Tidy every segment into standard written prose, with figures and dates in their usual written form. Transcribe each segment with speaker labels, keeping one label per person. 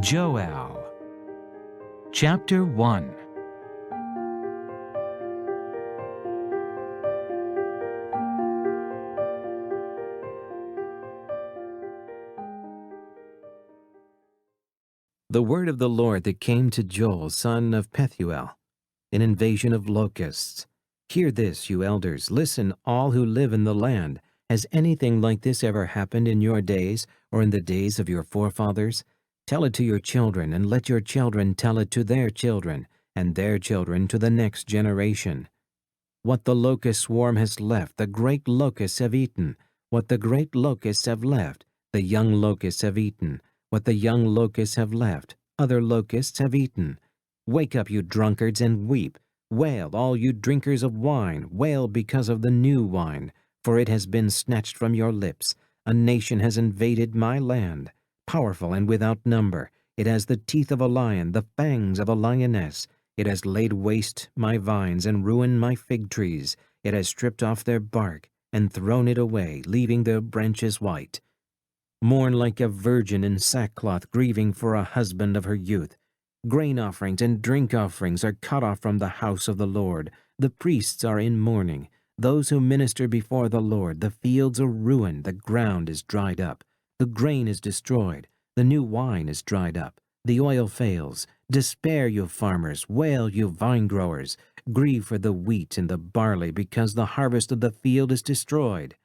Speaker 1: Joel. Chapter 1. The word of the Lord that came to Joel, son of Pethuel, an invasion of locusts. Hear this, you elders, listen, all who live in the land. Has anything like this ever happened in your days, or in the days of your forefathers? Tell it to your children, and let your children tell it to their children, and their children to the next generation. What the locust swarm has left, the great locusts have eaten. What the great locusts have left, the young locusts have eaten. What the young locusts have left, other locusts have eaten. Wake up, you drunkards, and weep. Wail, all you drinkers of wine, wail because of the new wine, for it has been snatched from your lips. A nation has invaded my land, powerful and without number. It has the teeth of a lion, the fangs of a lioness. It has laid waste my vines and ruined my fig trees. It has stripped off their bark and thrown it away, leaving their branches white. Mourn like a virgin in sackcloth, grieving for a husband of her youth. Grain offerings and drink offerings are cut off from the house of the Lord. The priests are in mourning. Those who minister before the Lord, the fields are ruined, the ground is dried up. The grain is destroyed, the new wine is dried up, the oil fails. Despair, you farmers, wail, you vine growers. Grieve for the wheat and the barley, because the harvest of the field is destroyed.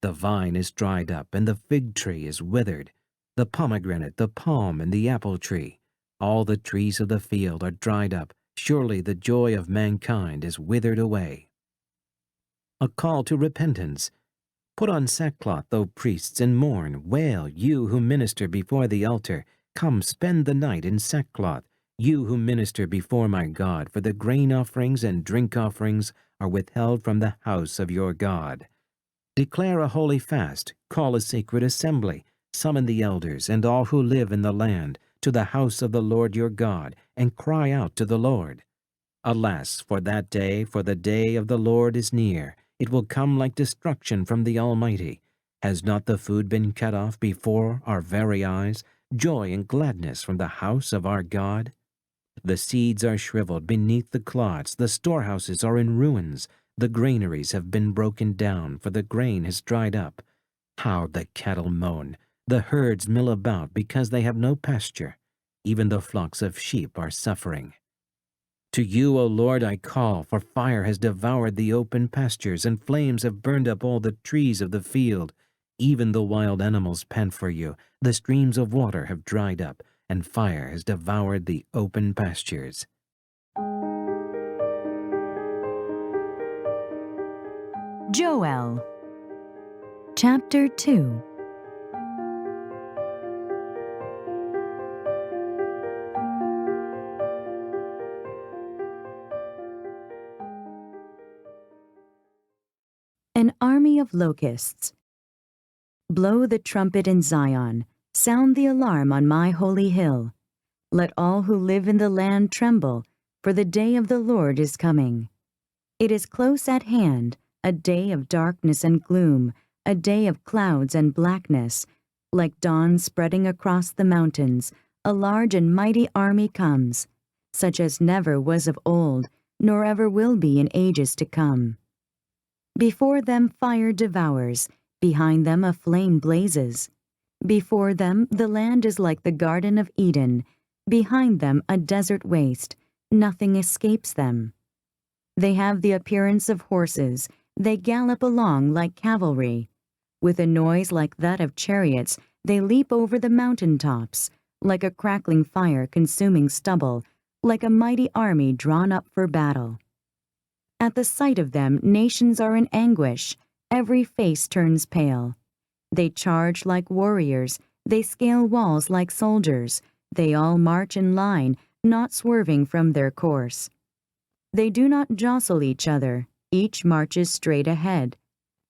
Speaker 1: The vine is dried up, and the fig tree is withered. The pomegranate, the palm, and the apple tree. All the trees of the field are dried up. Surely the joy of mankind is withered away. A call to repentance. Put on sackcloth, O priests, and mourn. Wail, you who minister before the altar. Come, spend the night in sackcloth, you who minister before my God, for the grain offerings and drink offerings are withheld from the house of your God. Declare a holy fast, call a sacred assembly, summon the elders and all who live in the land to the house of the Lord your God, and cry out to the Lord. Alas, for that day, for the day of the Lord is near. It will come like destruction from the Almighty. Has not the food been cut off before our very eyes, joy and gladness from the house of our God? The seeds are shriveled beneath the clods, the storehouses are in ruins, the granaries have been broken down, for the grain has dried up. How the cattle moan, the herds mill about because they have no pasture. Even the flocks of sheep are suffering. To you, O Lord, I call, for fire has devoured the open pastures, and flames have burned up all the trees of the field. Even the wild animals pant for you. The streams of water have dried up, and fire has devoured the open pastures.
Speaker 2: Joel. Chapter 2. An army of locusts. Blow the trumpet in Zion, sound the alarm on my holy hill. Let all who live in the land tremble, for the day of the Lord is coming. It is close at hand, a day of darkness and gloom, a day of clouds and blackness. Like dawn spreading across the mountains, a large and mighty army comes, such as never was of old, nor ever will be in ages to come. Before them fire devours, behind them a flame blazes. Before them the land is like the Garden of Eden, behind them a desert waste, nothing escapes them. They have the appearance of horses, they gallop along like cavalry. With a noise like that of chariots, they leap over the mountain tops, like a crackling fire consuming stubble, like a mighty army drawn up for battle. At the sight of them, nations are in anguish. Every face turns pale. They charge like warriors. They scale walls like soldiers. They all march in line, not swerving from their course. They do not jostle each other. Each marches straight ahead.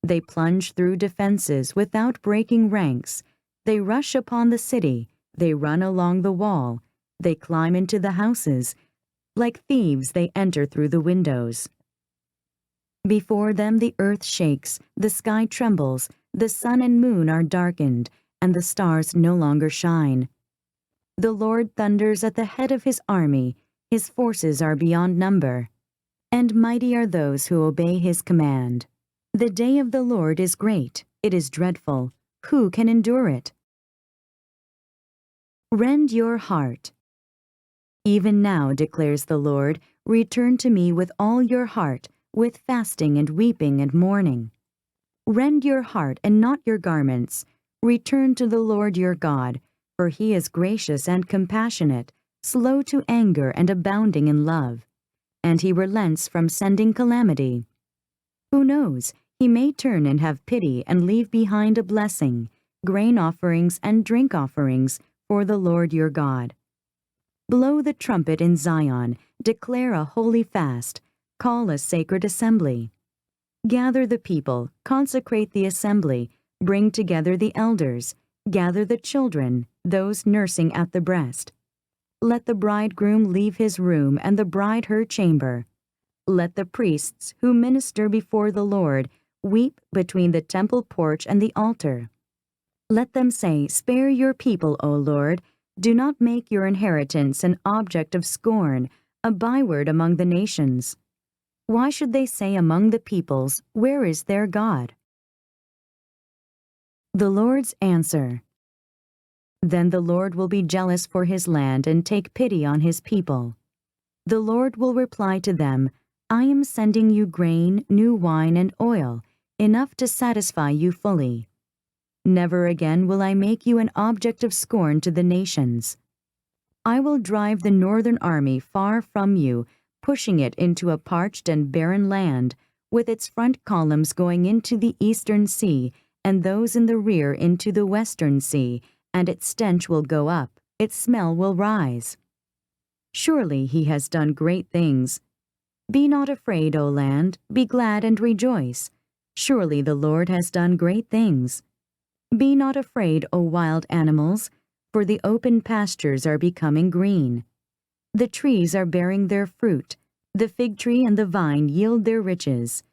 Speaker 2: They plunge through defenses without breaking ranks. They rush upon the city. They run along the wall. They climb into the houses. Like thieves, they enter through the windows. Before them the earth shakes, the sky trembles, the sun and moon are darkened, and the stars no longer shine. The Lord thunders at the head of his army. His forces are beyond number. And mighty are those who obey his command. The day of the Lord is great. It is dreadful. Who can endure it? Rend your heart. Even now, declares the Lord, return to me with all your heart, with fasting and weeping and mourning. Rend your heart and not your garments. Return to the Lord your God, for he is gracious and compassionate, slow to anger and abounding in love. And he relents from sending calamity. Who knows? He may turn and have pity and leave behind a blessing, grain offerings and drink offerings for the Lord your God. Blow the trumpet in Zion, declare a holy fast, call a sacred assembly. Gather the people, consecrate the assembly, bring together the elders, gather the children, those nursing at the breast. Let the bridegroom leave his room and the bride her chamber. Let the priests who minister before the Lord weep between the temple porch and the altar. Let them say, spare your people, O Lord. Do not make your inheritance an object of scorn, a byword among the nations. Why should they say among the peoples, where is their God? The Lord's answer. Then the Lord will be jealous for his land and take pity on his people. The Lord will reply to them, I am sending you grain, new wine, and oil, enough to satisfy you fully. Never again will I make you an object of scorn to the nations. I will drive the northern army far from you, pushing it into a parched and barren land, with its front columns going into the eastern sea, and those in the rear into the western sea, and its stench will go up, its smell will rise. Surely he has done great things. Be not afraid, O land, be glad and rejoice. Surely the Lord has done great things. Be not afraid, O wild animals, for the open pastures are becoming green. The trees are bearing their fruit, the fig tree and the vine yield their riches.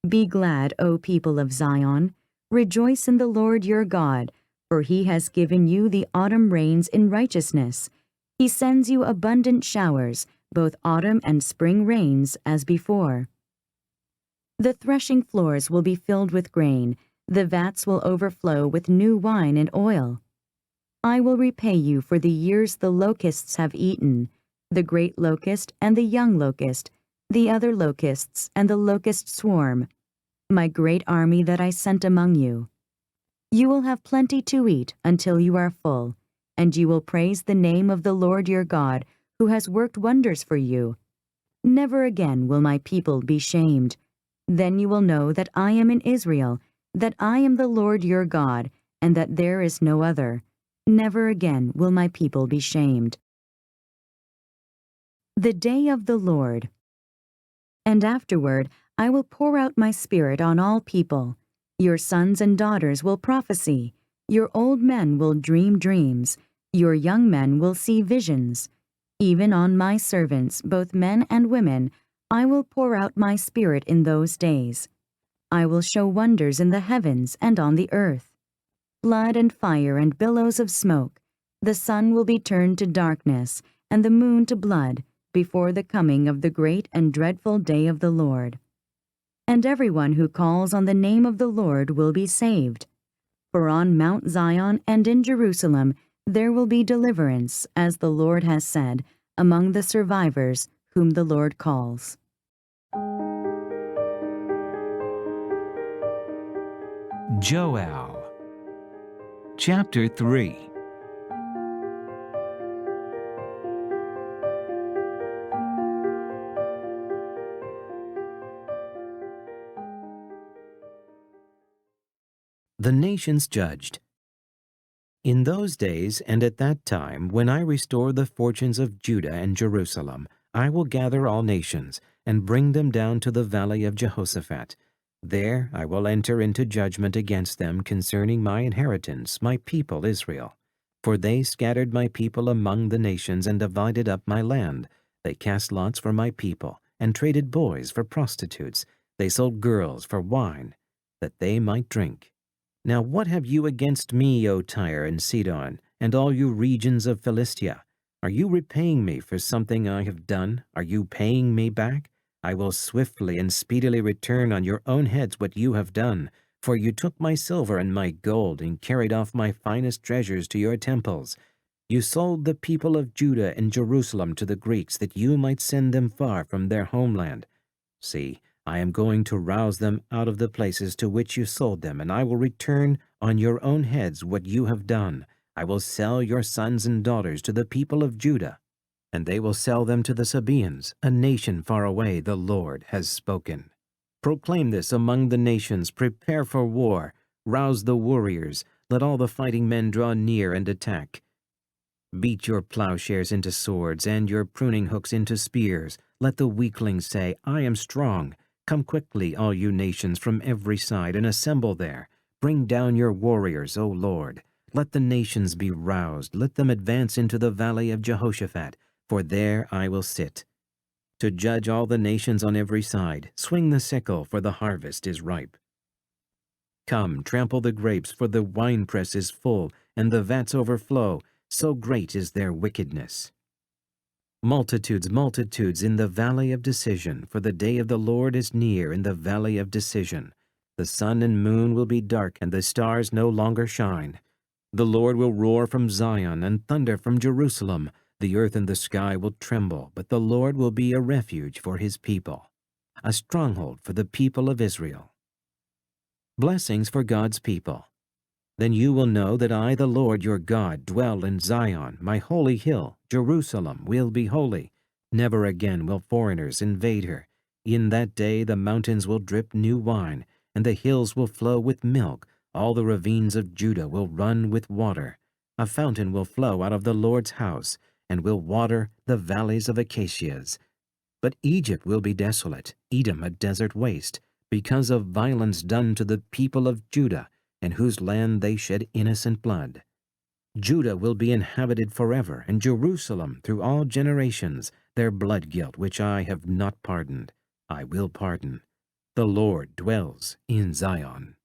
Speaker 2: Be glad, O people of Zion, rejoice in the Lord your God, for he has given you the autumn rains in righteousness. He sends you abundant showers, both autumn and spring rains as before. The threshing floors will be filled with grain, the vats will overflow with new wine and oil. I will repay you for the years the locusts have eaten, the great locust and the young locust, the other locusts and the locust swarm, my great army that I sent among you. You will have plenty to eat until you are full, and you will praise the name of the Lord your God, who has worked wonders for you. Never again will my people be shamed. Then you will know that I am in Israel, that I am the Lord your God, and that there is no other. Never again will my people be shamed. The day of the Lord. And afterward I will pour out my spirit on all people. Your sons and daughters will prophesy. Your old men will dream dreams. Your young men will see visions. Even on my servants, both men and women, I will pour out my spirit in those days. I will show wonders in the heavens and on the earth. Blood and fire and billows of smoke. The sun will be turned to darkness, and the moon to blood, before the coming of the great and dreadful day of the Lord. And everyone who calls on the name of the Lord will be saved. For on Mount Zion and in Jerusalem there will be deliverance, as the Lord has said, among the survivors whom the Lord calls.
Speaker 1: Joel. Chapter 3. The nations judged. In those days and at that time, when I restore the fortunes of Judah and Jerusalem, I will gather all nations and bring them down to the valley of Jehoshaphat. There I will enter into judgment against them concerning my inheritance, my people Israel. For they scattered my people among the nations and divided up my land. They cast lots for my people and traded boys for prostitutes. They sold girls for wine, that they might drink. Now what have you against me, O Tyre and Sidon, and all you regions of Philistia. Are you repaying me for something I have done? Are you paying me back? I will swiftly and speedily return on your own heads what you have done. For you took my silver and my gold, and carried off my finest treasures to your temples. You sold the people of Judah and Jerusalem to the Greeks, that you might send them far from their homeland. See, I am going to rouse them out of the places to which you sold them, and I will return on your own heads what you have done. I will sell your sons and daughters to the people of Judah, and they will sell them to the Sabaeans, a nation far away. The Lord has spoken. Proclaim this among the nations, prepare for war, rouse the warriors, let all the fighting men draw near and attack. Beat your plowshares into swords, and your pruning hooks into spears. Let the weaklings say, I am strong. Come quickly, all you nations, from every side, and assemble there. Bring down your warriors, O Lord. Let the nations be roused, let them advance into the valley of Jehoshaphat, for there I will sit. To judge all the nations on every side, swing the sickle, for the harvest is ripe. Come, trample the grapes, for the winepress is full, and the vats overflow, so great is their wickedness. Multitudes, multitudes in the valley of decision, for the day of the Lord is near in the valley of decision. The sun and moon will be dark, and the stars no longer shine. The Lord will roar from Zion and thunder from Jerusalem. The earth and the sky will tremble, but the Lord will be a refuge for his people, a stronghold for the people of Israel. Blessings for God's people. Then you will know that I, the Lord your God, dwell in Zion, my holy hill. Jerusalem will be holy. Never again will foreigners invade her. In that day the mountains will drip new wine, and the hills will flow with milk. All the ravines of Judah will run with water. A fountain will flow out of the Lord's house, and will water the valleys of acacias. But Egypt will be desolate, Edom a desert waste, because of violence done to the people of Judah, in whose land they shed innocent blood. Judah will be inhabited forever, and Jerusalem through all generations. Their blood guilt which I have not pardoned, I will pardon. The Lord dwells in Zion.